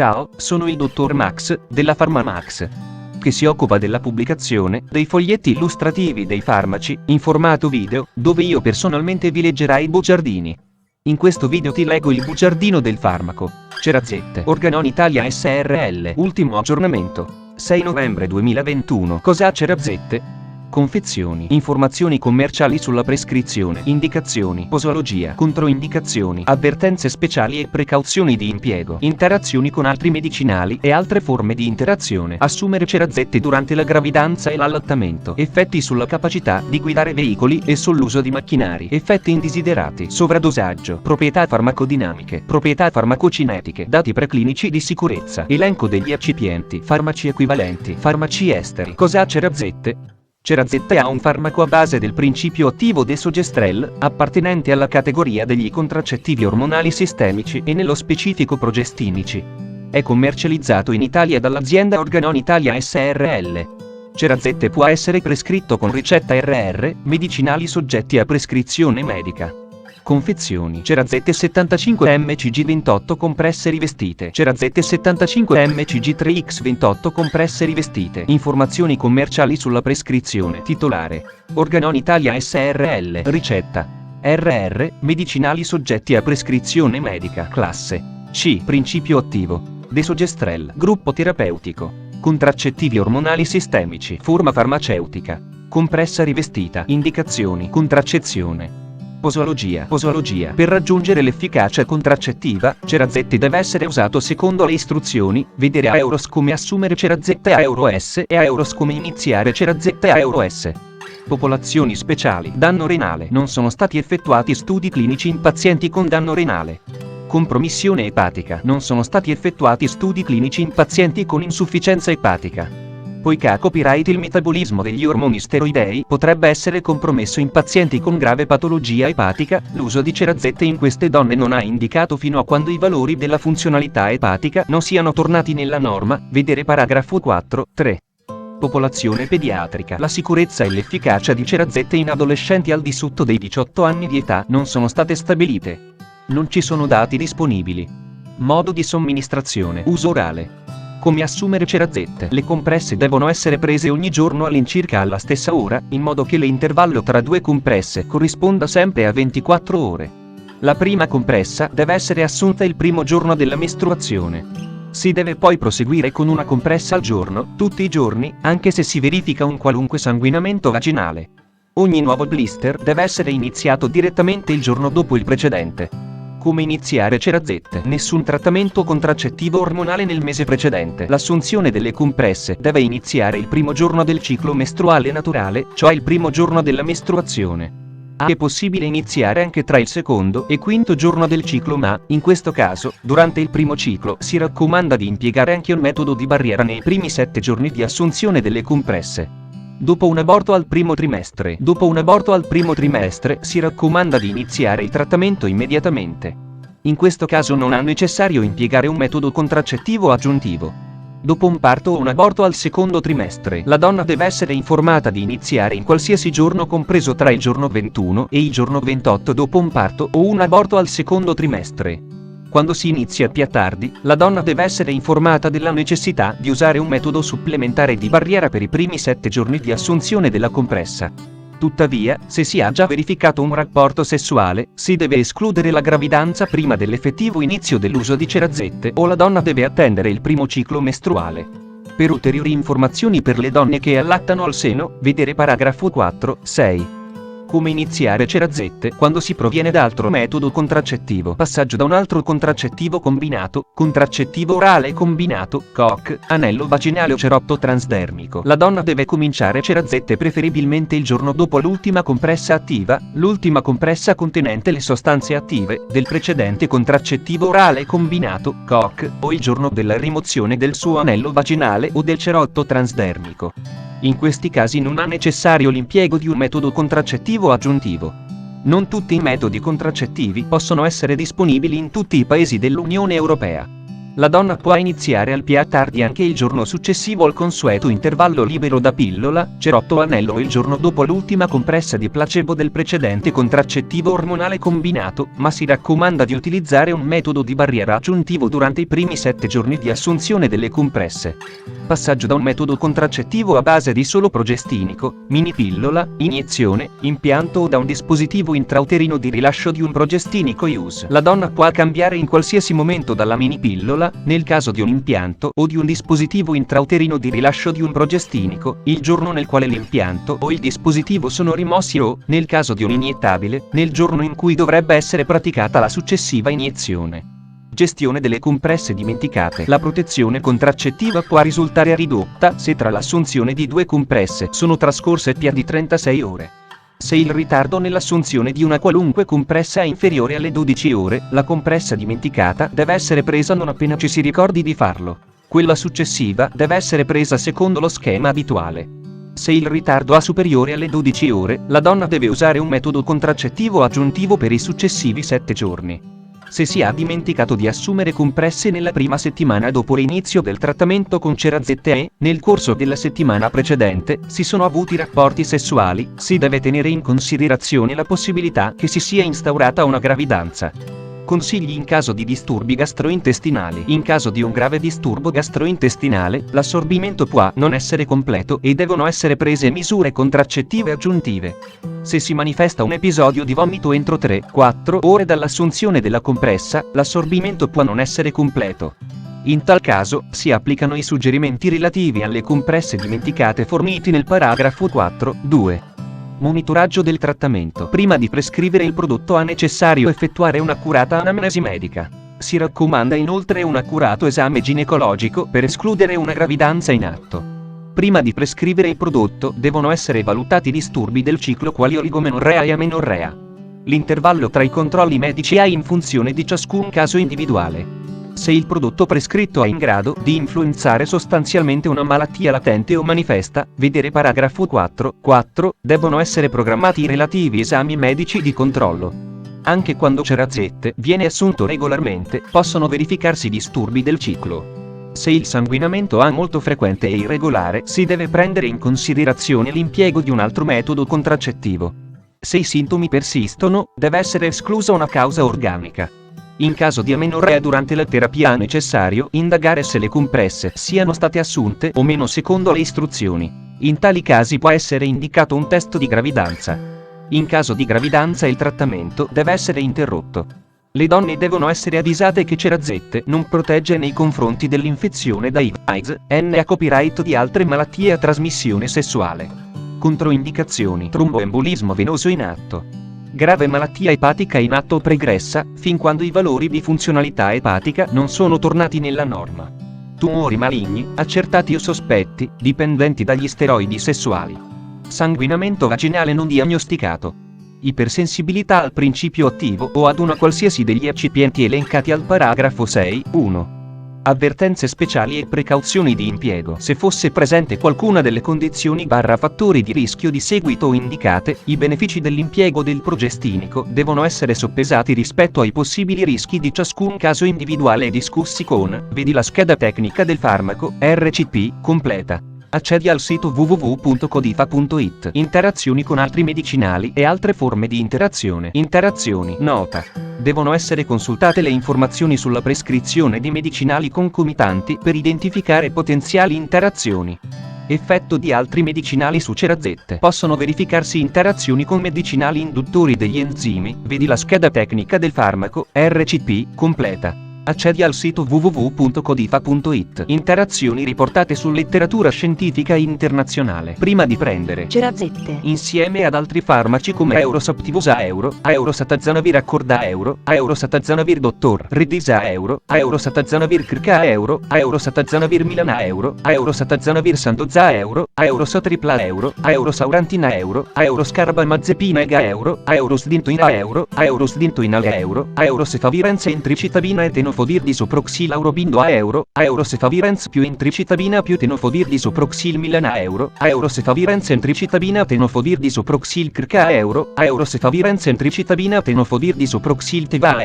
Ciao, sono il dottor Max, della PharmaMax, che si occupa della pubblicazione dei foglietti illustrativi dei farmaci, in formato video, dove io personalmente vi leggerai i bugiardini. In questo video ti leggo il bugiardino del farmaco. Cerazette, Organon Italia SRL, ultimo aggiornamento, 6 novembre 2021. Cos'ha Cerazette? Confezioni, informazioni commerciali sulla prescrizione, indicazioni, posologia, controindicazioni, avvertenze speciali e precauzioni di impiego, interazioni con altri medicinali e altre forme di interazione. Assumere Cerazette durante la gravidanza e l'allattamento. Effetti sulla capacità di guidare veicoli e sull'uso di macchinari. Effetti indesiderati. Sovradosaggio. Proprietà farmacodinamiche. Proprietà farmacocinetiche. Dati preclinici di sicurezza. Elenco degli eccipienti. Farmaci equivalenti. Farmaci esteri. Cos'ha Cerazette? Cerazette ha un farmaco a base del principio attivo desogestrel, appartenente alla categoria degli contraccettivi ormonali sistemici e nello specifico progestinici. È commercializzato in Italia dall'azienda Organon Italia SRL. Cerazette può essere prescritto con ricetta RR, medicinali soggetti a prescrizione medica. Confezioni. Cerazette 75 mcg 28 compresse rivestite. Cerazette 75 mcg 3x28 compresse rivestite. Informazioni commerciali sulla prescrizione. Titolare: Organon Italia SRL. Ricetta: RR, medicinali soggetti a prescrizione medica. Classe C. Principio attivo desogestrel. Gruppo terapeutico: contraccettivi ormonali sistemici. Forma farmaceutica: compressa rivestita. Indicazioni: contraccezione. Posologia. Per raggiungere l'efficacia contraccettiva, Cerazette deve essere usato secondo le istruzioni, vedere a Euros come assumere Cerazette a Euro S e a Euros come iniziare Cerazette a Euro S. Popolazioni speciali. Danno renale. Non sono stati effettuati studi clinici in pazienti con danno renale. Compromissione epatica. Non sono stati effettuati studi clinici in pazienti con insufficienza epatica. Poiché copyright il metabolismo degli ormoni steroidei potrebbe essere compromesso in pazienti con grave patologia epatica, l'uso di Cerazette in queste donne non ha indicato fino a quando i valori della funzionalità epatica non siano tornati nella norma, vedere paragrafo 4.3. Popolazione pediatrica. La sicurezza e l'efficacia di Cerazette in adolescenti al di sotto dei 18 anni di età non sono state stabilite. Non ci sono dati disponibili. Modo di somministrazione. Uso orale. Come assumere Cerazette? Le compresse devono essere prese ogni giorno all'incirca alla stessa ora, in modo che l'intervallo tra due compresse corrisponda sempre a 24 ore. La prima compressa deve essere assunta il primo giorno della mestruazione. Si deve poi proseguire con una compressa al giorno, tutti i giorni, anche se si verifica un qualunque sanguinamento vaginale. Ogni nuovo blister deve essere iniziato direttamente il giorno dopo il precedente. Come iniziare Cerazette? Nessun trattamento contraccettivo ormonale nel mese precedente. L'assunzione delle compresse deve iniziare il primo giorno del ciclo mestruale naturale, cioè il primo giorno della mestruazione. È possibile iniziare anche tra il secondo e quinto giorno del ciclo, ma, in questo caso, durante il primo ciclo si raccomanda di impiegare anche un metodo di barriera nei primi 7 giorni di assunzione delle compresse. Dopo un aborto al primo trimestre. Dopo un aborto al primo trimestre si raccomanda di iniziare il trattamento immediatamente. In questo caso non è necessario impiegare un metodo contraccettivo aggiuntivo. Dopo un parto o un aborto al secondo trimestre, la donna deve essere informata di iniziare in qualsiasi giorno compreso tra il giorno 21 e il giorno 28 dopo un parto o un aborto al secondo trimestre. Quando si inizia più tardi, la donna deve essere informata della necessità di usare un metodo supplementare di barriera per i primi 7 giorni di assunzione della compressa. Tuttavia, se si ha già verificato un rapporto sessuale, si deve escludere la gravidanza prima dell'effettivo inizio dell'uso di Cerazette o la donna deve attendere il primo ciclo mestruale. Per ulteriori informazioni per le donne che allattano al seno, vedere paragrafo 4.6. Come iniziare Cerazette quando si proviene da altro metodo contraccettivo. Passaggio da un altro contraccettivo combinato, contraccettivo orale combinato, COC, anello vaginale o cerotto transdermico. La donna deve cominciare Cerazette preferibilmente il giorno dopo l'ultima compressa attiva, l'ultima compressa contenente le sostanze attive, del precedente contraccettivo orale combinato, COC, o il giorno della rimozione del suo anello vaginale o del cerotto transdermico. In questi casi non è necessario l'impiego di un metodo contraccettivo aggiuntivo. Non tutti i metodi contraccettivi possono essere disponibili in tutti i paesi dell'Unione Europea. la donna può iniziare al più tardi anche il giorno successivo al consueto intervallo libero da pillola, cerotto o anello o il giorno dopo l'ultima compressa di placebo del precedente contraccettivo ormonale combinato, ma si raccomanda di utilizzare un metodo di barriera aggiuntivo durante i primi 7 giorni di assunzione delle compresse. Passaggio da un metodo contraccettivo a base di solo progestinico, mini pillola, iniezione, impianto o da un dispositivo intrauterino di rilascio di un progestinico IUS. La donna può cambiare in qualsiasi momento dalla mini pillola, nel caso di un impianto o di un dispositivo intrauterino di rilascio di un progestinico, il giorno nel quale l'impianto o il dispositivo sono rimossi o, nel caso di un iniettabile, nel giorno in cui dovrebbe essere praticata la successiva iniezione. Gestione delle compresse dimenticate. La protezione contraccettiva può risultare ridotta se tra l'assunzione di 2 compresse sono trascorse più di 36 ore. Se il ritardo nell'assunzione di una qualunque compressa è inferiore alle 12 ore, la compressa dimenticata deve essere presa non appena ci si ricordi di farlo. Quella successiva deve essere presa secondo lo schema abituale. Se il ritardo è superiore alle 12 ore, la donna deve usare un metodo contraccettivo aggiuntivo per i successivi 7 giorni. Se si è dimenticato di assumere compresse nella prima settimana dopo l'inizio del trattamento con cerazette e, nel corso della settimana precedente, si sono avuti rapporti sessuali, si deve tenere in considerazione la possibilità che si sia instaurata una gravidanza. Consigli in caso di disturbi gastrointestinali. In caso di un grave disturbo gastrointestinale, l'assorbimento può non essere completo e devono essere prese misure contraccettive aggiuntive. Se si manifesta un episodio di vomito entro 3-4 ore dall'assunzione della compressa, l'assorbimento può non essere completo. In tal caso, si applicano i suggerimenti relativi alle compresse dimenticate forniti nel paragrafo 4.2. Monitoraggio del trattamento. Prima di prescrivere il prodotto è necessario effettuare un'accurata anamnesi medica. Si raccomanda inoltre un accurato esame ginecologico per escludere una gravidanza in atto. Prima di prescrivere il prodotto devono essere valutati disturbi del ciclo quali oligomenorrea e amenorrea. L'intervallo tra i controlli medici è in funzione di ciascun caso individuale. Se il prodotto prescritto è in grado di influenzare sostanzialmente una malattia latente o manifesta, vedere paragrafo 4.4, devono essere programmati i relativi esami medici di controllo. Anche quando cerazette viene assunto regolarmente, possono verificarsi disturbi del ciclo. Se il sanguinamento è molto frequente e irregolare, si deve prendere in considerazione l'impiego di un altro metodo contraccettivo. Se i sintomi persistono, deve essere esclusa una causa organica. In caso di amenorrea durante la terapia è necessario indagare se le compresse siano state assunte o meno secondo le istruzioni. In tali casi può essere indicato un test di gravidanza. In caso di gravidanza il trattamento deve essere interrotto. Le donne devono essere avvisate che cerazette non protegge nei confronti dell'infezione da HIV, AIDS, NA copyright di altre malattie a trasmissione sessuale. Controindicazioni: tromboembolismo venoso in atto. Grave malattia epatica in atto o pregressa, fin quando i valori di funzionalità epatica non sono tornati nella norma. Tumori maligni, accertati o sospetti, dipendenti dagli steroidi sessuali. Sanguinamento vaginale non diagnosticato. Ipersensibilità al principio attivo o ad una qualsiasi degli eccipienti elencati al paragrafo 6.1. Avvertenze speciali e precauzioni di impiego. Se fosse presente qualcuna delle condizioni fattori di rischio di seguito indicate, i benefici dell'impiego del progestinico devono essere soppesati rispetto ai possibili rischi di ciascun caso individuale e discussi con, vedi la scheda tecnica del farmaco, RCP, completa. Accedi al sito www.codifa.it. Interazioni con altri medicinali e altre forme di interazione. Interazioni. Nota. Devono essere consultate le informazioni sulla prescrizione di medicinali concomitanti per identificare potenziali interazioni. Effetto di altri medicinali su cerazette. Possono verificarsi interazioni con medicinali induttori degli enzimi, vedi la scheda tecnica del farmaco, RCP, completa. Accedi al sito www.codifa.it. Interazioni riportate su letteratura scientifica internazionale. Prima di prendere cerazette insieme ad altri farmaci come Eurosaptivosa Euro, Aurosatazanavir Accorda Euro, Aurosatazanavir Dottor Redisa Euro, Aurosatazanavir Krka Euro, Aurosatazanavir Milana Euro, Aurosatazanavir Sandoza Euro, Aurosatripla Euro, Aurosaurantina Euro, Auroscarbamazepina Ega Euro, Aurosdintoina Euro, Aurosdintoinal Euro, Aurosefavirenza Entricitabina e Tenofovir tenofovir di soproxilaurobindo a euro sefavirens più entricitabina più tenofovir di soproxil milana a euro sefavirens entricitabina tenofovir di soproxil crca a euro sefavirens entricitabina tenofovir di soproxil teva a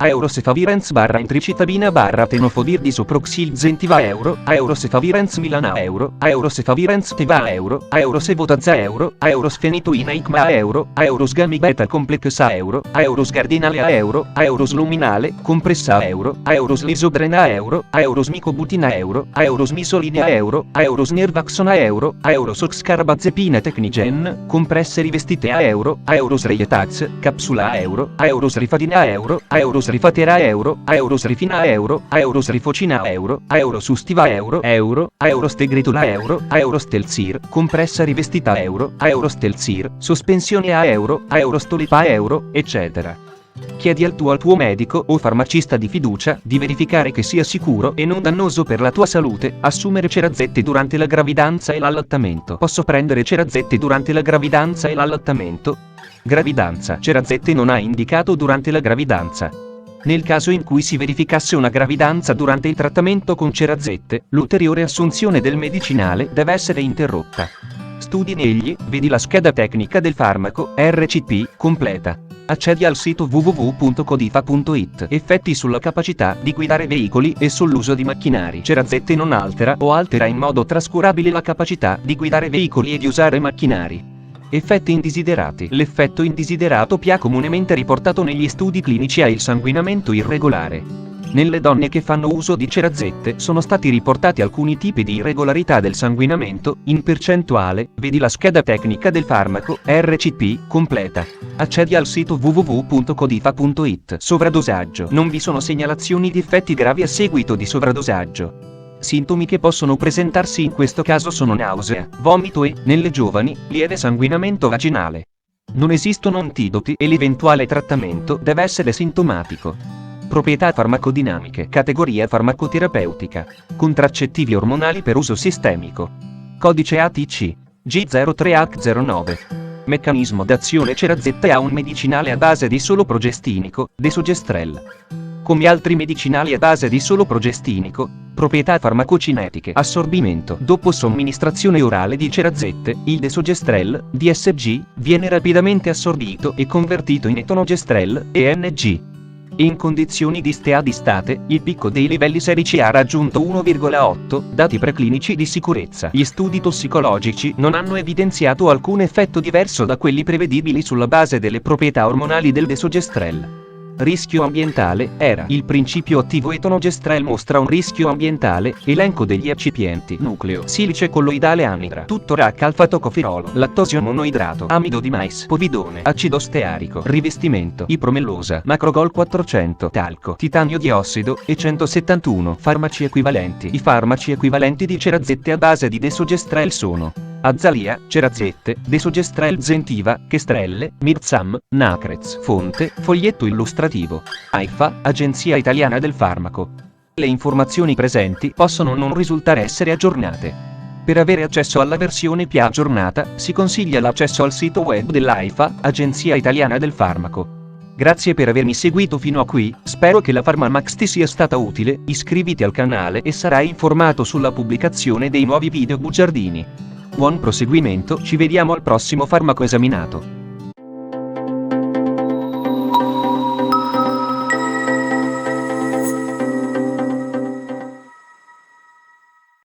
euro sefavirens barra entricitabina barra tenofovir di soproxil zentiva a euro sefavirens milana a euro sefavirens teva a euro sevotazza a euro sfenitoina icma a euro sgami beta complex a euro sgardinale a euro sluminale compressa a euro slisodrena a euro smicobutina a euro smisolina a euro snervaxon a euro soxcarbazepina tecnigen compresse rivestite a euro sreietax capsula a euro srifadina a euro srifatera a euro srifina a euro srifocina a euro sustiva a euro stegritula a euro stelzir compressa rivestita a euro stelzir sospensione a euro stolipa eccetera. Chiedi al tuo medico o farmacista di fiducia di verificare che sia sicuro e non dannoso per la tua salute assumere cerazette durante la gravidanza e l'allattamento. Posso prendere cerazette durante la gravidanza e l'allattamento? Gravidanza. Cerazette non ha indicato durante la gravidanza. Nel caso in cui si verificasse una gravidanza durante il trattamento con cerazette, l'ulteriore assunzione del medicinale deve essere interrotta. Studi negli, vedi la scheda tecnica del farmaco, RCP, completa. Accedi al sito www.codifa.it. Effetti sulla capacità di guidare veicoli e sull'uso di macchinari. Cerazette non altera o altera in modo trascurabile la capacità di guidare veicoli e di usare macchinari. Effetti indesiderati. L'effetto indesiderato più comunemente riportato negli studi clinici è il sanguinamento irregolare. Nelle donne che fanno uso di cerazette sono stati riportati alcuni tipi di irregolarità del sanguinamento, in percentuale, vedi la scheda tecnica del farmaco, RCP, completa. Accedi al sito www.codifa.it. Sovradosaggio. Non vi sono segnalazioni di effetti gravi a seguito di sovradosaggio. Sintomi che possono presentarsi in questo caso sono nausea, vomito e, nelle giovani, lieve sanguinamento vaginale. Non esistono antidoti e l'eventuale trattamento deve essere sintomatico. Proprietà farmacodinamiche. Categoria farmacoterapeutica. Contraccettivi ormonali per uso sistemico. Codice ATC G03H09. Meccanismo d'azione. Cerazette è un medicinale a base di solo progestinico, desogestrel. Come altri medicinali a base di solo progestinico, proprietà farmacocinetiche. Assorbimento. Dopo somministrazione orale di cerazette, il desogestrel, DSG, viene rapidamente assorbito e convertito in etonogestrel, ENG. In condizioni di stea di state, il picco dei livelli serici ha raggiunto 1,8, dati preclinici di sicurezza. Gli studi tossicologici non hanno evidenziato alcun effetto diverso da quelli prevedibili sulla base delle proprietà ormonali del desogestrel. Rischio ambientale, ERA. Il principio attivo etonogestrel mostra un rischio ambientale, elenco degli eccipienti, nucleo, silice colloidale anidra, tuttor H alfa-tocofirolo, lattosio monoidrato, amido di mais, povidone, acido stearico, rivestimento, ipromellosa, macrogol 400, talco, titanio diossido, e 171. Farmaci equivalenti. I farmaci equivalenti di cerazette a base di desogestrel sono Azalia, cerazette, desogestrel zentiva, chestrelle, mirzam, nacrez. Fonte, foglietto illustrativo. AIFA, Agenzia Italiana del Farmaco. Le informazioni presenti possono non risultare essere aggiornate. Per avere accesso alla versione più aggiornata, si consiglia l'accesso al sito web dell'AIFA, Agenzia Italiana del Farmaco. Grazie per avermi seguito fino a qui, spero che la PharmaMax ti sia stata utile, iscriviti al canale e sarai informato sulla pubblicazione dei nuovi video bugiardini. Buon proseguimento, ci vediamo al prossimo farmaco esaminato.